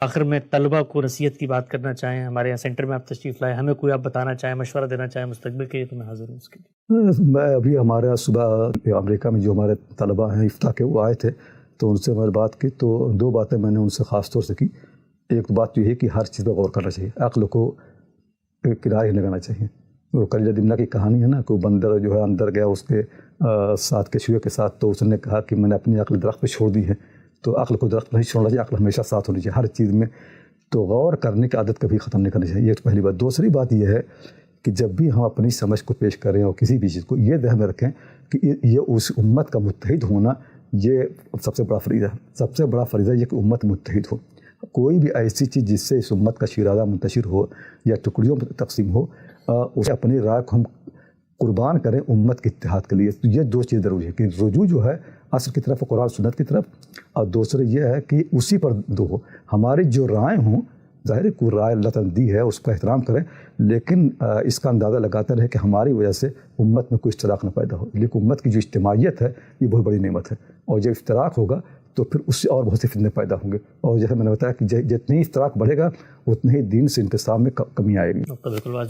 آخر میں طلبہ کو نصیحت کی بات کرنا چاہیں، ہمارے یہاں سینٹر میں آپ تشریف لائے، ہمیں کوئی آپ بتانا چاہیں، مشورہ دینا چاہیں مستقبل کے لیے، تو میں حاضر ہوں اس کے لیے۔ میں ابھی ہمارے صبح امریکہ میں جو ہمارے طلبہ ہیں افتاح کے وہ آئے تھے، تو ان سے میں نے بات کی، تو دو باتیں میں نے ان سے خاص طور سے کی۔ ایک بات تو یہ ہے کہ ہر چیز پہ غور کرنا چاہیے، عقل کو کرایہ نہیں لگانا چاہیے۔ وہ کلیلہ دمنہ کی کہانی ہے نا، کوئی بندر جو ہے اندر گیا اس کے ساتھ کچھوے کے ساتھ، تو اس نے کہا کہ میں نے اپنی عقل درخت پہ چھوڑ دی ہے، تو عقل کو درخت نہیں چھوڑنا چاہیے، عقل ہمیشہ ساتھ ہونی چاہیے ہر چیز میں۔ تو غور کرنے کی عادت کبھی ختم نہیں کرنی چاہیے، یہ تو پہلی بات۔ دوسری بات یہ ہے کہ جب بھی ہم اپنی سمجھ کو پیش کریں اور کسی بھی چیز کو، یہ ذہن میں رکھیں کہ یہ اس امت کا متحد ہونا، یہ سب سے بڑا فریضہ ہے۔ سب سے بڑا فریضہ یہ کہ امت متحد ہو۔ کوئی بھی ایسی چیز جس سے اس امت کا شیرازہ منتشر ہو یا ٹکڑیوں میں تقسیم ہو، اسے اپنی رائے کو ہم قربان کریں امت کے اتحاد کے لیے۔ تو یہ دو چیز ضروری ہے کہ رجوع جو ہے اصل کی طرف، قرآن سنت کی طرف، اور دوسرے یہ ہے کہ اسی پر دو ہو۔ ہماری جو رائے ہوں، ظاہر ہے کوئی رائے اللہ تعالیٰ نے دی ہے اس کا احترام کریں، لیکن اس کا اندازہ لگاتا رہے کہ ہماری وجہ سے امت میں کوئی اشتراک نہ پیدا ہو، لیکن امت کی جو اجتماعیت ہے یہ بہت بڑی نعمت ہے، اور جب اشتراک ہوگا تو پھر اس سے اور بہت سے فتنے پیدا ہوں گے، اور جیسے میں نے بتایا کہ جتنی اشتراک بڑھے گا اتنے ہی دین سے انقسام میں کمی آئے گی۔ بالکل